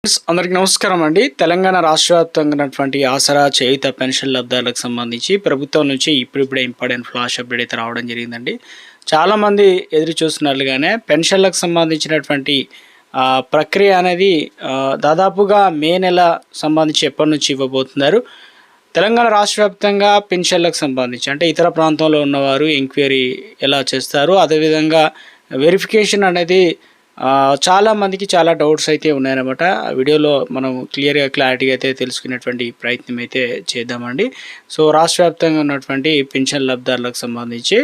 అందరికీ నమస్కారం అండి. తెలంగాణ రాష్ట్ర వ్యాప్తంగా ఉన్నటువంటి ఆసరా, చేయూత పెన్షన్ లబ్ధిదారులకు సంబంధించి ప్రభుత్వం నుంచి ఇప్పుడిప్పుడే ఇంపార్టెంట్ ఫ్లాష్ అప్డేట్ అయితే రావడం జరిగిందండి. చాలామంది ఎదురు చూస్తున్నట్లుగానే పెన్షన్లకు సంబంధించినటువంటి ప్రక్రియ అనేది దాదాపుగా మే నెల సంబంధించి ఎప్పటి నుంచి ఇవ్వబోతున్నారు. తెలంగాణ రాష్ట్ర వ్యాప్తంగా పెన్షన్లకు సంబంధించి అంటే ఇతర ప్రాంతంలో ఉన్నవారు ఎంక్వైరీ ఎలా చేస్తారు, అదేవిధంగా వెరిఫికేషన్ అనేది చాలా మందికి చాలా డౌట్స్ అయితే ఉన్నాయన్నమాట. వీడియోలో మనం క్లారిటీగా అయితే తెలుసుకునేటువంటి ప్రయత్నం అయితే చేద్దామండి. సో రాష్ట్ర వ్యాప్తంగా ఉన్నటువంటి పెన్షన్ లబ్ధిదారులకు సంబంధించి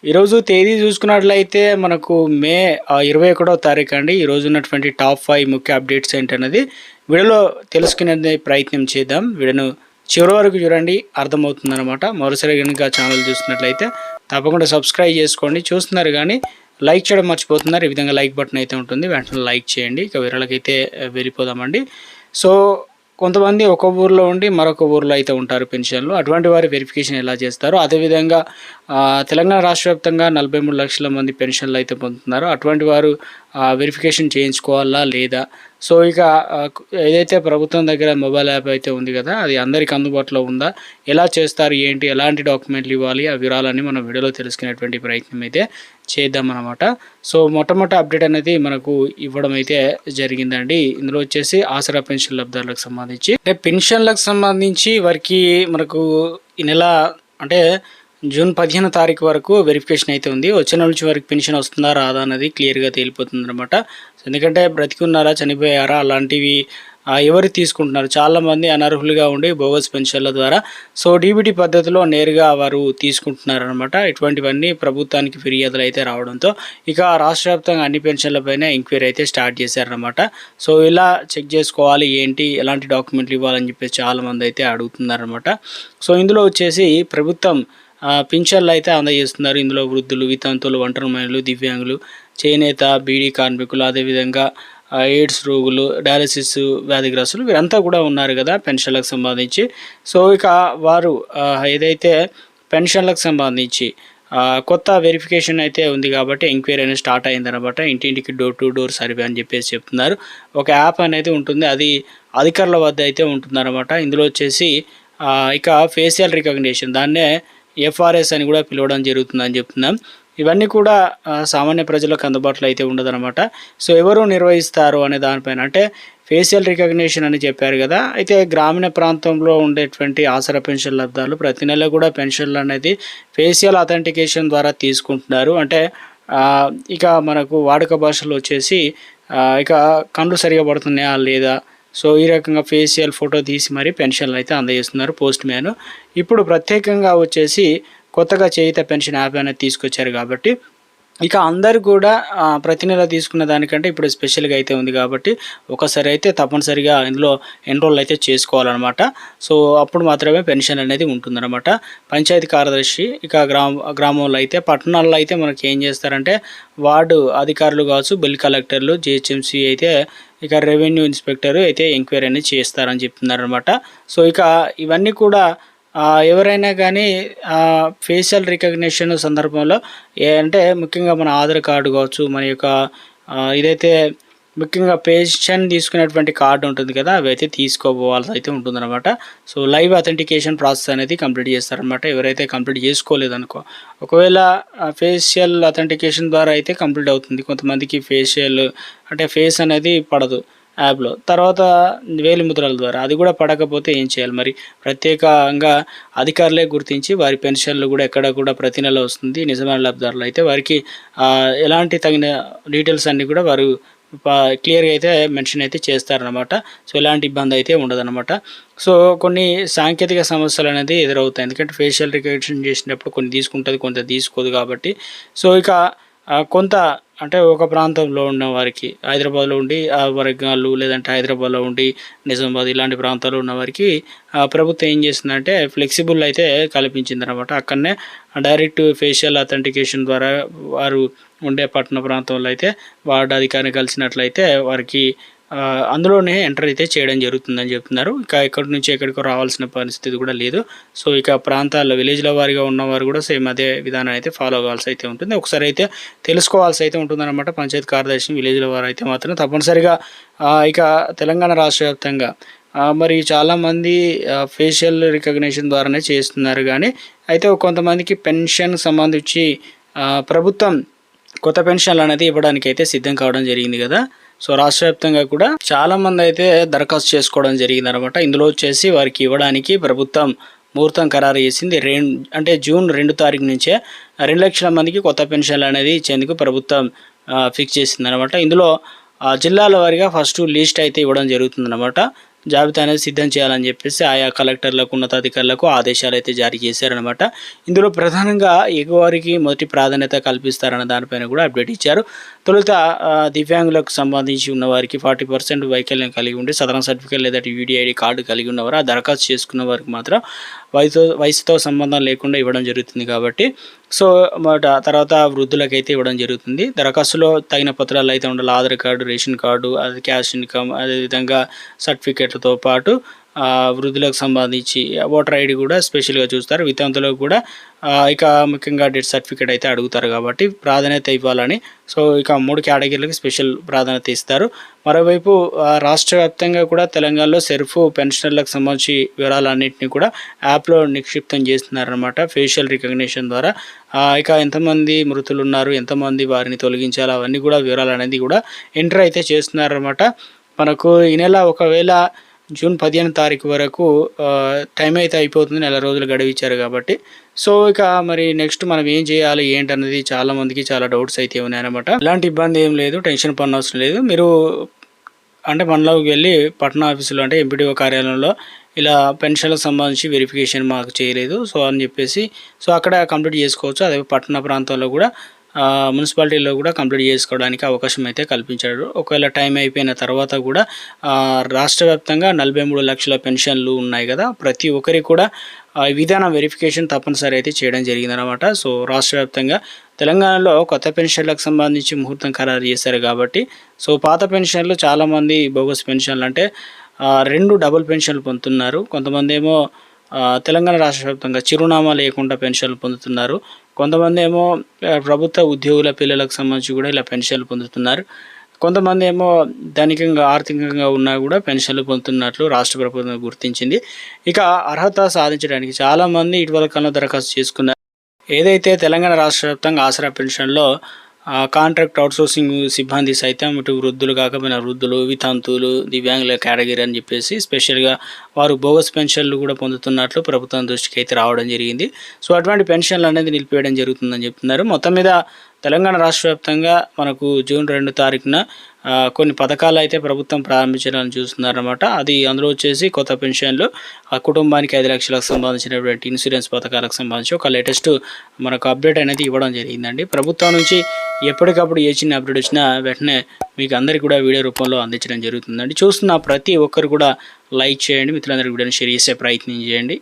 ఈరోజు తేదీ చూసుకున్నట్లయితే మనకు మే 21వ తారీఖు అండి. ఈరోజు ఉన్నటువంటి టాప్ 5 ముఖ్య అప్డేట్స్ ఏంటన్నది వీడియోలో తెలుసుకునే ప్రయత్నం చేద్దాం. వీడియోను చివరి వరకు చూడండి, అర్థమవుతుందన్నమాట. మరోసారి కనుక ఛానల్ చూస్తున్నట్లయితే తప్పకుండా సబ్స్క్రైబ్ చేసుకోండి. చూస్తున్నారు కానీ లైక్ చేయడం మర్చిపోతున్నారు. ఈ విధంగా లైక్ బటన్ అయితే ఉంటుంది, వెంటనే లైక్ చేయండి. ఇక వివరాలకైతే వెళ్ళిపోదామండి. సో కొంతమంది ఒక ఊర్లో ఉండి మరొక ఊర్లో అయితే ఉంటారు పెన్షన్లు. అటువంటి వారి వెరిఫికేషన్ ఎలా చేస్తారు, అదేవిధంగా తెలంగాణ రాష్ట్ర వ్యాప్తంగా 43 లక్షల మంది పెన్షన్లు అయితే పొందుతున్నారు. అటువంటి వారు వెరిఫికేషన్ చేయించుకోవాలా లేదా? సో ఇక ఏదైతే ప్రభుత్వం దగ్గర మొబైల్ యాప్ అయితే ఉంది కదా, అది అందరికి అందుబాటులో ఉందా, ఎలా చేస్తారు, ఏంటి, ఎలాంటి డాక్యుమెంట్లు ఇవ్వాలి, ఆ వివరాలన్నీ మనం వీడియోలో తెలుసుకునేటువంటి ప్రయత్నం అయితే చేద్దామన్నమాట. సో మొట్టమొదటి అప్డేట్ అనేది మనకు ఇవ్వడం అయితే జరిగిందండి. ఇందులో వచ్చేసి ఆసరా పెన్షన్ లబ్ధిదారులకు సంబంధించి అంటే పెన్షన్లకు సంబంధించి వారికి మనకు ఈ నెల అంటే జూన్ 15వ తారీఖు వరకు వెరిఫికేషన్ అయితే ఉంది. వచ్చే నెల నుంచి వరకు పెన్షన్ వస్తుందా రాదా అన్నది క్లియర్గా తేలిపోతుంది అనమాట. ఎందుకంటే బ్రతికున్నారా, చనిపోయారా, అలాంటివి ఎవరు తీసుకుంటున్నారు. చాలామంది అనర్హులుగా ఉండి బోగస్ పెన్షన్ల ద్వారా సో డీబీటీ పద్ధతిలో నేరుగా వారు తీసుకుంటున్నారనమాట. ఇటువంటివన్నీ ప్రభుత్వానికి ఫిర్యాదులు అయితే రావడంతో ఇక రాష్ట్ర వ్యాప్తంగా అన్ని పెన్షన్లపైన ఎంక్వైరీ అయితే స్టార్ట్ చేశారనమాట. సో ఇలా చెక్ చేసుకోవాలి, ఏంటి, ఎలాంటి డాక్యుమెంట్లు ఇవ్వాలని చెప్పేసి చాలామంది అయితే అడుగుతున్నారనమాట. సో ఇందులో వచ్చేసి ప్రభుత్వం పింఛన్లు అయితే అందజేస్తున్నారు. ఇందులో వృద్ధులు, వితంతువులు, ఒంటరి మహిళలు, దివ్యాంగులు, చేనేత, బీడీ కార్మికులు, అదేవిధంగా ఎయిడ్స్ రోగులు, డయాలసిస్ వ్యాధిగ్రస్తులు వీరంతా కూడా ఉన్నారు కదా పెన్షన్లకు సంబంధించి. సో ఇక వారు ఏదైతే పెన్షన్లకు సంబంధించి కొత్త వెరిఫికేషన్ అయితే ఉంది కాబట్టి ఎంక్వైరీ అనేది స్టార్ట్ అయిందనమాట. ఇంటింటికి డోర్ టు డోర్ సర్వే అని చెప్పేసి చెప్తున్నారు. ఒక యాప్ అనేది ఉంటుంది, అది అధికారుల వద్ద అయితే ఉంటుందన్నమాట. ఇందులో వచ్చేసి ఇక ఫేషియల్ రికగ్నిషన్, దాన్నే ఎఫ్ఆర్ఎస్ అని కూడా పిలవడం జరుగుతుందని చెప్తున్నాం. ఇవన్నీ కూడా సామాన్య ప్రజలకు అందుబాటులో అయితే ఉండదన్నమాట. సో ఎవరు నిర్వహిస్తారు అనే దానిపైన అంటే ఫేషియల్ రికగ్నిషన్ అని చెప్పారు కదా, అయితే గ్రామీణ ప్రాంతంలో ఉండేటువంటి ఆసరా పెన్షన్ లబ్ధాలు ప్రతి నెల కూడా పెన్షన్లు అనేది ఫేషియల్ అథెంటికేషన్ ద్వారా తీసుకుంటున్నారు. అంటే ఇక మనకు వాడుక భాషలో వచ్చేసి ఇక కళ్ళు సరిగా పడుతున్నాయా లేదా, సో ఈ రకంగా ఫేషియల్ ఫోటో తీసి మరి పెన్షన్లు అయితే అందజేస్తున్నారు పోస్ట్ మ్యాన్. ఇప్పుడు ప్రత్యేకంగా వచ్చేసి కొత్తగా చేయూత పెన్షన్ యాప్ అనేది తీసుకొచ్చారు కాబట్టి ఇక అందరు కూడా ప్రతి నెల తీసుకున్న దానికంటే ఇప్పుడు స్పెషల్గా అయితే ఉంది కాబట్టి ఒకసారి అయితే తప్పనిసరిగా ఇందులో ఎన్రోల్ అయితే చేసుకోవాలన్నమాట. సో అప్పుడు మాత్రమే పెన్షన్ అనేది ఉంటుందన్నమాట. పంచాయతీ కార్యదర్శి ఇక గ్రామంలో అయితే, పట్టణాల్లో అయితే మనకి ఏం చేస్తారంటే వార్డు అధికారులు కావచ్చు, బిల్ కలెక్టర్లు, జిహెచ్ఎంసీ అయితే ఇక రెవెన్యూ ఇన్స్పెక్టర్ అయితే ఎంక్వైరీ అనేది చేస్తారని చెప్తున్నారనమాట. సో ఇక ఇవన్నీ కూడా ఎవరైనా కానీ ఫేషియల్ రికగ్నిషన్ సందర్భంలో అంటే ముఖ్యంగా మన ఆధార్ కార్డు కావచ్చు, మన యొక్క ఇదైతే ముఖ్యంగా పెన్షన్ తీసుకునేటువంటి కార్డు ఉంటుంది కదా, అవి అయితే తీసుకోవాల్సి అయితే ఉంటుందన్నమాట. సో లైవ్ అథెంటికేషన్ ప్రాసెస్ అనేది కంప్లీట్ చేస్తారనమాట. ఎవరైతే కంప్లీట్ చేసుకోలేదనుకో, ఒకవేళ ఫేషియల్ అథెంటికేషన్ ద్వారా అయితే కంప్లీట్ అవుతుంది. కొంతమందికి ఫేషియల్ అంటే ఫేస్ అనేది పడదు యాప్లో, తర్వాత వేలి ముద్రల ద్వారా అది కూడా పడకపోతే ఏం చేయాలి మరి? ప్రత్యేకంగా అధికారులే గుర్తించి వారి పెన్షన్లు కూడా ఎక్కడ కూడా ప్రతి నెల వస్తుంది. నిజమైన లబ్ధిదారులు అయితే వారికి ఎలాంటి తగిన డీటెయిల్స్ అన్నీ కూడా వారు క్లియర్గా అయితే మెన్షన్ అయితే చేస్తారనమాట. సో ఎలాంటి ఇబ్బంది అయితే ఉండదన్నమాట. సో కొన్ని సాంకేతిక సమస్యలు అనేది ఎదురవుతాయి, ఎందుకంటే ఫేషియల్ రికగ్నిషన్ చేసినప్పుడు కొన్ని తీసుకుంటుంది, కొంత తీసుకోదు కాబట్టి. సో ఇక కొంత అంటే ఒక ప్రాంతంలో ఉన్న వారికి హైదరాబాద్లో ఉండి వరంగల్ లేదంటే హైదరాబాద్లో ఉండి నిజామాబాద్ ఇలాంటి ప్రాంతాల్లో ఉన్న వారికి ప్రభుత్వం ఏం చేస్తుందంటే ఫ్లెక్సిబుల్ అయితే కల్పించిందనమాట. అక్కడనే డైరెక్ట్ ఫేషియల్ అథెంటికేషన్ ద్వారా వారు ఉండే పట్టణ ప్రాంతంలో అయితే వార్డు అధికారిని కలిసినట్లయితే వారికి అందులోనే ఎంటర్ అయితే చేయడం జరుగుతుందని చెప్తున్నారు. ఇక ఎక్కడి నుంచి ఎక్కడికో రావాల్సిన పరిస్థితి కూడా లేదు. సో ఇక ప్రాంతాల్లో విలేజ్ల వారీగా ఉన్నవారు కూడా సేమ్ అదే విధానం అయితే ఫాలో అవ్వాల్సి అయితే ఉంటుంది. ఒకసారి అయితే తెలుసుకోవాల్సి అయితే ఉంటుందన్నమాట. పంచాయతీ కార్యదర్శి విలేజ్ల వారు అయితే మాత్రం తప్పనిసరిగా ఇక తెలంగాణ రాష్ట్ర వ్యాప్తంగా మరి చాలామంది ఫేషియల్ రికగ్నిషన్ ద్వారానే చేస్తున్నారు. కానీ అయితే కొంతమందికి పెన్షన్ సంబంధించి ప్రభుత్వం కొత్త పెన్షన్లు అనేది ఇవ్వడానికి అయితే సిద్ధం కావడం జరిగింది కదా. సో రాష్ట్ర వ్యాప్తంగా కూడా చాలామంది అయితే దరఖాస్తు చేసుకోవడం జరిగింది అనమాట. ఇందులో వచ్చేసి వారికి ఇవ్వడానికి ప్రభుత్వం ముహూర్తం ఖరారు చేసింది. అంటే జూన్ 2 తారీఖు నుంచే 2 లక్షల మందికి కొత్త పెన్షన్లు అనేది ఇచ్చేందుకు ప్రభుత్వం ఫిక్స్ చేసింది అనమాట. ఇందులో జిల్లాల వారీగా ఫస్ట్ లిస్ట్ అయితే ఇవ్వడం జరుగుతుందన్నమాట. జాబితా అనేది సిద్ధం చేయాలని చెప్పేసి ఆయా కలెక్టర్లకు ఉన్నతాధికారులకు ఆదేశాలు అయితే జారీ చేశారనమాట. ఇందులో ప్రధానంగా ఎగువారికి మొదటి ప్రాధాన్యత కల్పిస్తారన్న దానిపైన కూడా అప్డేట్ ఇచ్చారు. తొలుత దివ్యాంగులకు సంబంధించి ఉన్నవారికి 40% వైకల్యం కలిగి ఉండి సదరన్ సర్టిఫికేట్ లేదా యూడిఐడి కార్డు కలిగి ఉన్నవారు ఆ దరఖాస్తు చేసుకున్న వారికి మాత్రం వయసుతో సంబంధం లేకుండా ఇవ్వడం జరుగుతుంది కాబట్టి సో తర్వాత వృద్ధులకైతే ఇవ్వడం జరుగుతుంది. దరఖాస్తులో తగిన పత్రాలు అయితే ఉండాలి. ఆధార్ కార్డు, రేషన్ కార్డు, అది క్యాష్ ఇన్కమ్, అదేవిధంగా సర్టిఫికేట్లతో పాటు వృద్ధులకు సంబంధించి ఓటర్ ఐడి కూడా స్పెషల్గా చూస్తారు. వితంతులకు కూడా ఇక ముఖ్యంగా డెత్ సర్టిఫికేట్ అయితే అడుగుతారు కాబట్టి ప్రాధాన్యత ఇవ్వాలని సో ఇక 3 కేటగిరీలకు స్పెషల్ ప్రాధాన్యత ఇస్తారు. మరోవైపు రాష్ట్ర వ్యాప్తంగా కూడా తెలంగాణలో సెల్ఫ్ పెన్షనర్లకు సంబంధించి వివరాలన్నింటినీ కూడా యాప్లో నిక్షిప్తం చేస్తున్నారనమాట ఫేషియల్ రికగ్నిషన్ ద్వారా. ఇక ఎంతమంది మృతులు ఉన్నారు, ఎంతమంది వారిని తొలగించాలి, అవన్నీ కూడా వివరాలు అనేది కూడా ఎంటర్ అయితే చేస్తున్నారనమాట. మనకు ఈ నెల ఒకవేళ జూన్ 15 తారీఖు వరకు టైం అయితే అయిపోతుంది. నెల రోజులు గడువు ఇచ్చారు కాబట్టి సో ఇక మరి నెక్స్ట్ మనం ఏం చేయాలి ఏంటనేది చాలామందికి చాలా డౌట్స్ అయితే ఉన్నాయన్నమాట. ఎలాంటి ఇబ్బంది ఏం లేదు, టెన్షన్ పడనవసరం లేదు. మీరు అంటే మనలోకి వెళ్ళి పట్టణ ఆఫీసులో అంటే ఎంపీడీఓ కార్యాలయంలో ఇలా పెన్షన్లకు సంబంధించి వెరిఫికేషన్ మాకు చేయలేదు సో అని చెప్పేసి సో అక్కడ కంప్లీట్ చేసుకోవచ్చు. అదే పట్టణ ప్రాంతాల్లో కూడా మున్సిపాలిటీలో కూడా కంప్లీట్ చేసుకోవడానికి అవకాశం అయితే కల్పించాడు. ఒకవేళ టైం అయిపోయిన తర్వాత కూడా రాష్ట్ర వ్యాప్తంగా 43 లక్షల పెన్షన్లు ఉన్నాయి కదా, ప్రతి ఒక్కరికి కూడా విధానం వెరిఫికేషన్ తప్పనిసరి అయితే చేయడం జరిగిందనమాట. సో రాష్ట్ర వ్యాప్తంగా తెలంగాణలో కొత్త పెన్షన్లకు సంబంధించి ముహూర్తం ఖరారు చేశారు కాబట్టి సో పాత పెన్షన్లు చాలామంది బోగస్ పెన్షన్లు అంటే 2 డబుల్ పెన్షన్లు పొందుతున్నారు. కొంతమంది ఏమో తెలంగాణ రాష్ట్ర వ్యాప్తంగా చిరునామా లేకుండా పెన్షన్లు పొందుతున్నారు. కొంతమంది ఏమో ప్రభుత్వ ఉద్యోగుల పిల్లలకు సంబంధించి కూడా ఇలా పెన్షన్లు పొందుతున్నారు. కొంతమంది ఏమో ధనికంగా ఆర్థికంగా ఉన్నా కూడా పెన్షన్లు పొందుతున్నట్లు రాష్ట్ర ప్రభుత్వం గుర్తించింది. ఇక అర్హత సాధించడానికి చాలామంది ఇటీవల కాలంలో దరఖాస్తు చేసుకున్నారు. ఏదైతే తెలంగాణ రాష్ట్ర వ్యాప్తంగా ఆసరా పెన్షన్లో కాంట్రాక్ట్ అవుట్సోర్సింగ్ సిబ్బంది సైతం ఇటు వృద్ధులు కాకపోయినా వృద్ధులు, వితంతువులు, దివ్యాంగుల కేటగిరీ అని చెప్పేసి స్పెషల్గా వారు బోగస్ పెన్షన్లు కూడా పొందుతున్నట్లు ప్రభుత్వం దృష్టికి అయితే రావడం జరిగింది. సో అటువంటి పెన్షన్లు అనేది నిలిపివేయడం జరుగుతుందని చెప్తున్నారు. మొత్తం మీద తెలంగాణ రాష్ట్ర వ్యాప్తంగా మనకు జూన్ 2 తారీఖున కొన్ని పథకాలు అయితే ప్రభుత్వం ప్రారంభించడానికి చూస్తున్నారన్నమాట. అది అందులో వచ్చేసి కొత్త పెన్షన్లు, ఆ కుటుంబానికి 5 లక్షలకు సంబంధించినటువంటి ఇన్సూరెన్స్ పథకాలకు సంబంధించి ఒక లేటెస్ట్ మనకు అప్డేట్ అనేది ఇవ్వడం జరిగిందండి. ప్రభుత్వం నుంచి ఎప్పటికప్పుడు ఏ చిన్న అప్డేట్ వచ్చినా వెంటనే మీకు అందరికీ కూడా వీడియో రూపంలో అందించడం జరుగుతుందండి. చూస్తున్న ప్రతి ఒక్కరు కూడా లైక్ చేయండి, మిత్రులందరికీ వీడియోని షేర్ చేసే ప్రయత్నం చేయండి.